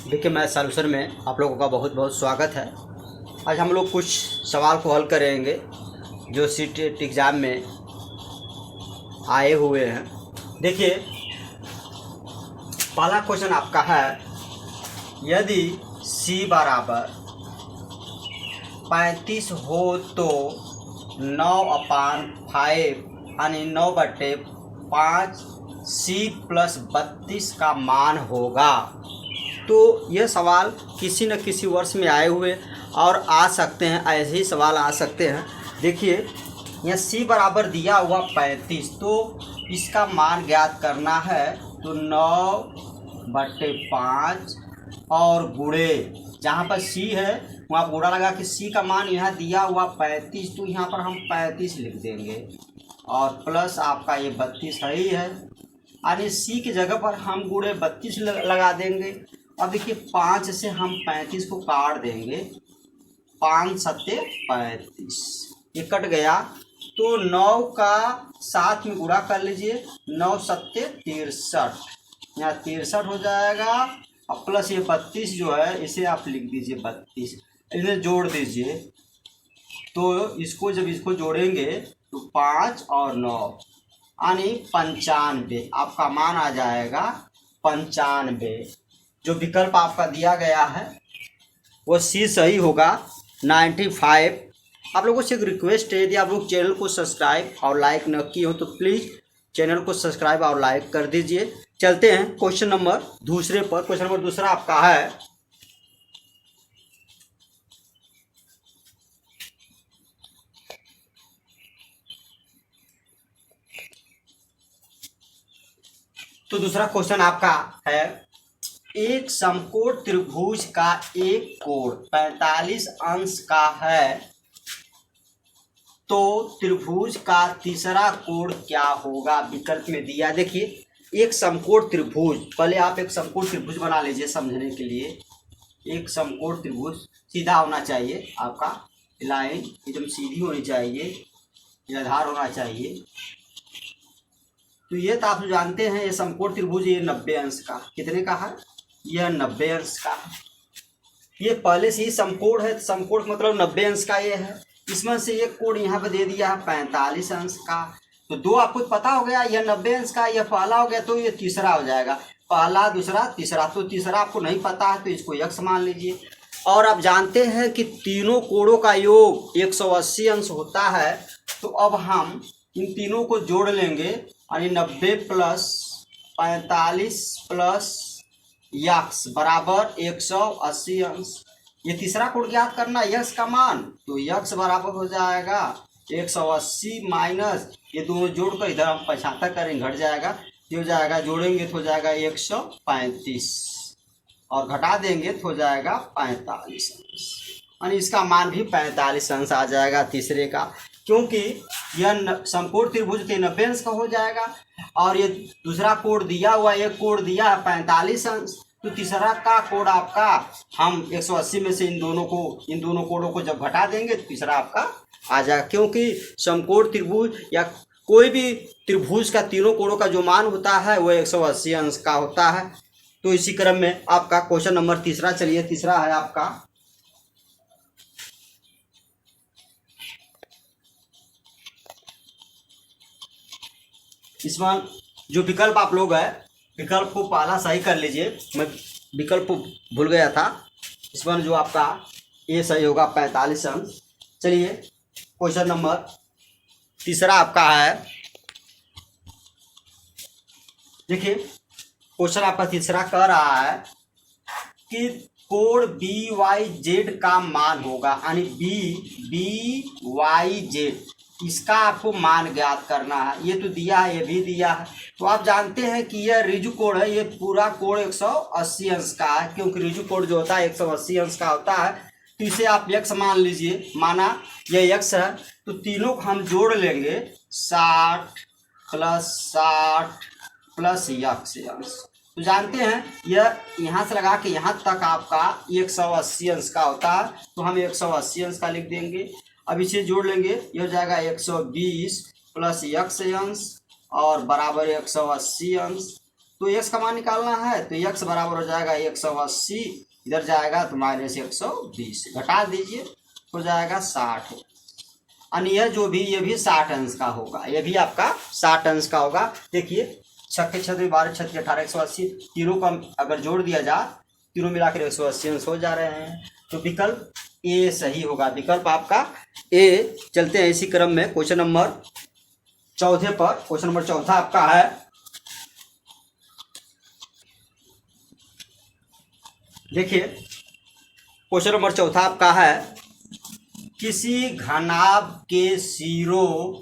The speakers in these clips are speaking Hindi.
देखिए, मैं सॉल्यूशन में आप लोगों का बहुत बहुत स्वागत है। आज हम लोग कुछ सवाल को हल करेंगे जो सीटेट एग्ज़ाम में आए हुए हैं। देखिए, पहला क्वेश्चन आपका है, यदि c बराबर 35 हो तो 9/5 यानी 9/5 c + 32 का मान होगा। तो यह सवाल किसी न किसी वर्ष में आए हुए और आ सकते हैं, ऐसे ही सवाल आ सकते हैं। देखिए, यहाँ c बराबर दिया हुआ 35, तो इसका मान ज्ञात करना है। तो 9/5 और गुणे, जहाँ पर c है वहाँ गुणा लगा कि c का मान यहाँ दिया हुआ 35, तो यहाँ पर हम 35 लिख देंगे और प्लस आपका ये 32 है ही है, यानी c की जगह पर हम गुणे 32 लगा देंगे। अब देखिए, 5 से हम 35 को काट देंगे, 5 सत्ते 35, ये कट गया। तो 9 का 7 में गुणा कर लीजिए, 9 सत्ते 63, यहाँ 63 हो जाएगा और प्लस ये 32 जो है इसे आप लिख दीजिए 32, इन्हें जोड़ दीजिए। तो इसको जब इसको जोड़ेंगे तो 5 और 9 यानी 95, आपका मान आ जाएगा 95। जो विकल्प आपका दिया गया है वो सी सही होगा, 95। आप लोगों से एक रिक्वेस्ट है, यदि आप लोग चैनल को सब्सक्राइब और लाइक न किए हो तो प्लीज़ चैनल को सब्सक्राइब और लाइक कर दीजिए। चलते हैं क्वेश्चन नंबर दूसरे पर। क्वेश्चन नंबर दूसरा आपका है, तो दूसरा क्वेश्चन आपका है, एक समकोण त्रिभुज का एक कोण 45 अंश का है, तो त्रिभुज का तीसरा कोण क्या होगा? विकल्प में दिया। देखिए, एक समकोण त्रिभुज, पहले आप एक समकोण त्रिभुज बना लीजिए समझने के लिए। एक समकोण त्रिभुज सीधा होना चाहिए, आपका लाइन एकदम सीधी होनी चाहिए, आधार होना चाहिए। तो ये तो आप जानते हैं, ये समकोण त्रिभुज ये 90 अंश का, कितने का है? यह 90 अंश का है। ये पहले से ही समकोण है, समकोण मतलब 90 अंश का ये है। इसमें से एक कोण यहाँ पे दे दिया है 45 अंश का। तो दो आपको पता हो गया, यह 90 अंश का, यह पहला हो गया, तो ये तीसरा हो जाएगा। पहला, दूसरा, तीसरा। तो तीसरा आपको नहीं पता है तो इसको x मान लीजिए। और आप जानते हैं कि तीनों कोणों का योग 180 अंश होता है। तो अब हम इन तीनों को जोड़ लेंगे, यानी 90 + 45 + x बराबर 180 अंश। ये तीसरा कोण ज्ञात करना है, x का मान। तो x बराबर हो जाएगा 180 माइनस, ये दोनों जोड़कर इधर हम 75 करेंगे, घट जाएगा, ये हो जाएगा, जोड़ेंगे तो हो जाएगा 135 और घटा देंगे तो हो जाएगा 45 अंश, यानी इसका मान भी 45 अंश आ जाएगा तीसरे का, क्योंकि यह समकोण त्रिभुज के 90 अंश का हो जाएगा और ये दूसरा कोण दिया हुआ, एक कोण दिया है 45 अंश। तो तीसरा का कोण आपका हम 180 में से इन दोनों कोणों को जब घटा देंगे तो तीसरा आपका आ जाएगा, क्योंकि समकोण त्रिभुज या कोई भी त्रिभुज का तीनों कोणों का जो मान होता है वो 180 अंश का होता है। तो इसी क्रम में आपका क्वेश्चन नंबर तीसरा, चलिए तीसरा है आपका, इसमें जो विकल्प आप लोग है, विकल्प को पहला सही कर लीजिए, मैं विकल्प भूल गया था। इसमें जो आपका ये सही होगा 45 अंश। चलिए क्वेश्चन नंबर तीसरा आपका है, देखिए क्वेश्चन आपका तीसरा कह रहा है कि कोण BYZ का मान होगा, यानी BYZ, इसका आपको मान ज्ञात करना है। ये तो दिया है, ये भी दिया है। तो आप जानते हैं कि यह ऋजु कोण है, ये पूरा कोण 180 अंश का है, क्योंकि ऋजु कोण जो होता है 180 अंश का होता है। तो इसे आप x मान लीजिए, माना यह x है, तो तीनों को हम जोड़ लेंगे, 60 + 60 + x अंश। तो जानते हैं यह यहाँ से लगा के यहाँ तक आपका 180 अंश का होता है, तो हम 180 अंश का लिख देंगे। अब इसे जोड़ लेंगे, ये हो जाएगा 120 + x अंश और बराबर 180 अंश। तो x का मान निकालना है तो x बराबर हो जाएगा 180, इधर जाएगा तो माइनस 120, घटा दीजिए हो जाएगा 60। यानी यह जो भी ये भी 60 अंश का होगा, ये भी आपका 60 अंश का होगा। देखिए 6 छः 12 6 18 180, तीनों का अगर जोड़ दिया जाए तीनों मिलाकर 180 अंश हो जा रहे हैं। तो विकल्प ए सही होगा, विकल्प आपका ए। चलते हैं इसी क्रम में क्वेश्चन नंबर 14 पर। क्वेश्चन नंबर 14 आपका है, देखिए क्वेश्चन नंबर 14 आपका है, किसी घनाभ के सिरों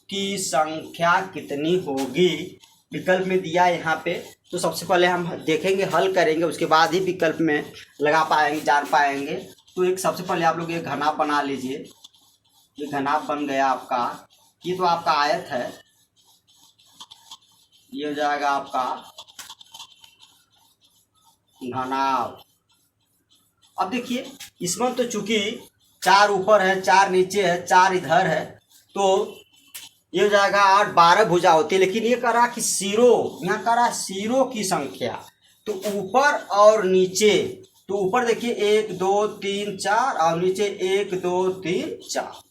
की संख्या कितनी होगी। विकल्प में दिया है यहाँ पे, तो सबसे पहले हम देखेंगे, हल करेंगे, उसके बाद ही विकल्प में लगा पाएंगे, जान पाएंगे। तो एक सबसे पहले आप लोग ये घनाभ बना लीजिए। ये घनाभ बन गया आपका, ये तो आपका आयत है, ये हो जाएगा आपका घनाभ। अब देखिए इसमें तो चूंकि 4 ऊपर है 4 नीचे है 4 इधर है, तो ये हो जाएगा 8 12 भुजा होती है। लेकिन ये कह रहा कि सिरों, यहाँ कह रहा सिरों की संख्या, तो ऊपर और नीचे, तो ऊपर देखिए 1 2 3 4 और नीचे 1 2 3 4,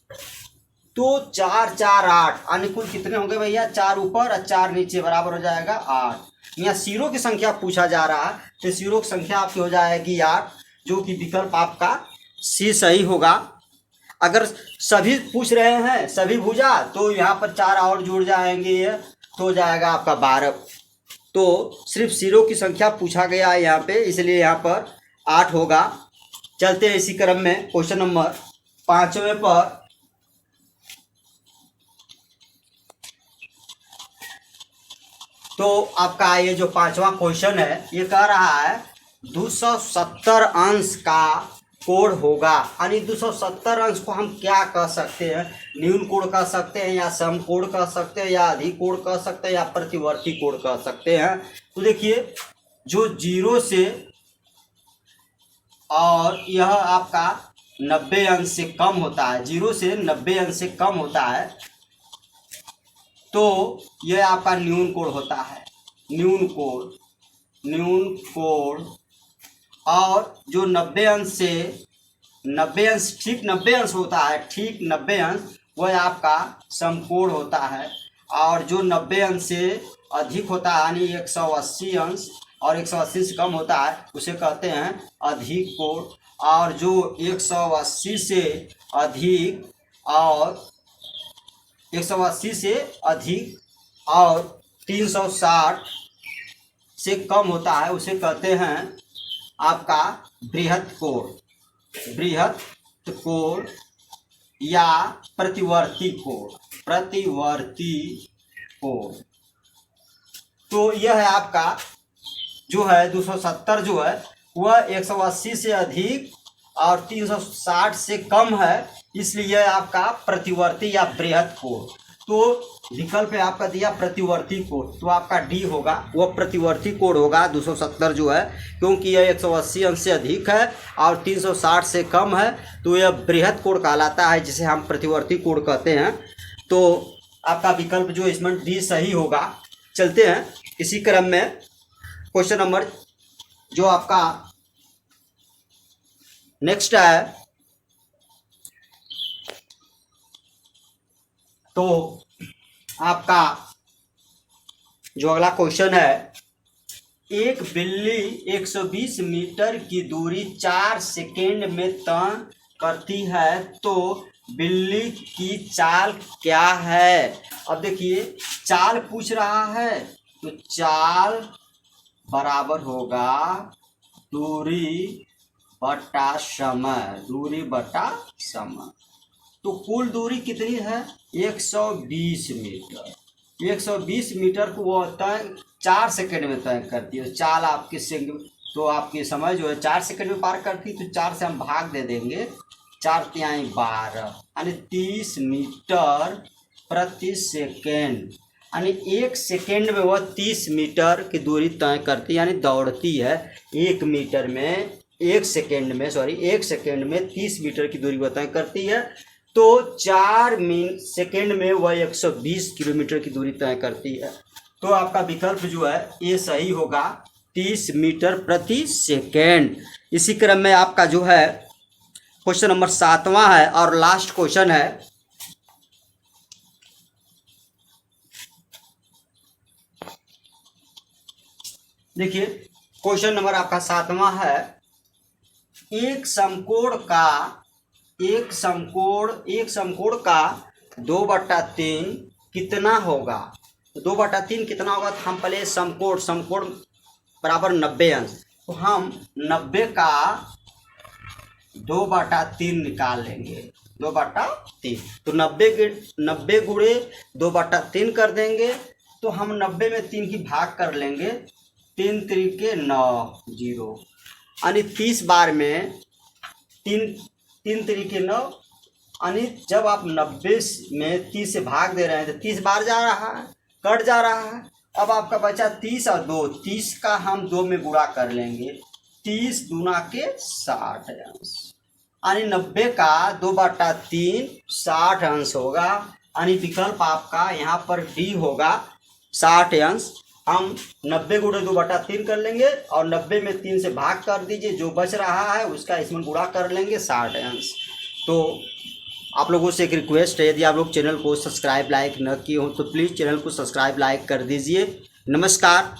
तो 4 4 8, यानी कुल कितने होंगे भैया, 4 ऊपर और 4 नीचे बराबर हो जाएगा 8। यहाँ सिरों की संख्या पूछा जा रहा है, तो सिरों की संख्या आपकी हो जाएगी 8, जो कि विकल्प आपका सी सही होगा। अगर सभी पूछ रहे हैं सभी भुजा, तो यहाँ पर 4 और जुड़ जाएंगे, तो हो जाएगा आपका 12। तो सिर्फ सिरों की संख्या पूछा गया है यहाँ पे, इसलिए यहाँ पर 8 होगा। चलते हैं इसी क्रम में क्वेश्चन नंबर 5वें पर। तो आपका ये जो 5वां क्वेश्चन है, ये कह रहा है 270 अंश का कोण होगा। यानी 270 अंश को हम क्या कह सकते हैं, न्यून कोण कह सकते हैं, या समकोण कह सकते हैं, या अधिक कोण कह सकते हैं, या प्रतिवर्ती कोण कह सकते हैं। तो देखिए जो 0 से और यह आपका 90 अंश से कम होता है, 0 से 90 अंश से कम होता है, तो यह आपका न्यून कोण होता है, न्यून कोण, न्यून कोण। और जो 90 अंश से 90 अंश, ठीक 90 अंश होता है, ठीक 90 अंश, वह आपका समकोण होता है। और जो 90 अंश से अधिक होता है, यानी 180 अंश और 180 से कम होता है, उसे कहते हैं अधिक कोण। और जो 180 से अधिक और 180 से अधिक और 360 से कम होता है, उसे कहते हैं आपका बृहत कोण, बृहत कोण या प्रतिवर्ती कोण, प्रतिवर्ती कोण। तो यह है आपका जो है 270 जो है वह 180 से अधिक और 360 से कम है, इसलिए आपका प्रतिवर्ती या बृहत कोण। तो विकल्प है आपका दिया प्रतिवर्ती कोण, तो आपका डी होगा, वह प्रतिवर्ती कोण होगा 270 जो है, क्योंकि यह 180 अंश से अधिक है और 360 से कम है, तो यह बृहत कोण कहलाता है, जिसे हम प्रतिवर्ती कोण कहते हैं। तो आपका विकल्प जो इसमें डी सही होगा। चलते हैं इसी क्रम में क्वेश्चन नंबर जो आपका नेक्स्ट है, तो आपका जो अगला क्वेश्चन है, एक बिल्ली 120 मीटर की दूरी 4 सेकेंड में तय करती है, तो बिल्ली की चाल क्या है। अब देखिए चाल पूछ रहा है, तो चाल बराबर होगा दूरी बटा समय, दूरी बटा समय। तो कुल दूरी कितनी है 120 मीटर, 120 मीटर को वो तय 4 सेकेंड में तय करती है। चाल आपके तो आपकी समय जो है 4 सेकेंड में पार करती है, तो 4 से हम भाग दे देंगे, 4 तिहाई 12, यानी 30 मीटर प्रति सेकेंड, यानी 1 सेकेंड में वह 30 मीटर की दूरी तय करती है, यानी दौड़ती है 1 मीटर में, 1 सेकेंड में 30 मीटर की दूरी वह तय करती है। तो 4 सेकेंड में वह 120 किलोमीटर की दूरी तय करती है। तो आपका विकल्प जो है ये सही होगा, 30 मीटर प्रति सेकेंड। इसी क्रम में आपका जो है क्वेश्चन नंबर 7वां है और लास्ट क्वेश्चन है। देखिए क्वेश्चन नंबर आपका 7वां है, एक समकोण का 2/3 कितना होगा। 2/3 कितना होगा, तो हम पहले समकोण बराबर 90 अंश, तो हम 90 का 2/3 निकाल लेंगे। 2/3 तो 90 गुणे 2/3 कर देंगे, तो हम 90 में 3 की भाग कर लेंगे, 3 3 9 0, यानी 30 बार में 3 3 9, यानी जब आप 90 में 30 से भाग दे रहे हैं तो 30 बार जा रहा है, कट जा रहा है। अब आपका बचा 30 और 2, 30 का हम 2 में गुणा कर लेंगे, 30 दूना के 60 अंश, यानी 90 का 2/3 60 अंश होगा, यानी विकल्प आपका यहाँ पर डी होगा 60 अंश। हम 90 गुणे 2/3 कर लेंगे और 90 में 3 से भाग कर दीजिए, जो बच रहा है उसका इसमें गुणा कर लेंगे 60 अंश। तो आप लोगों से एक रिक्वेस्ट है, यदि आप लोग चैनल को सब्सक्राइब लाइक न किए हो तो प्लीज़ चैनल को सब्सक्राइब लाइक कर दीजिए। नमस्कार।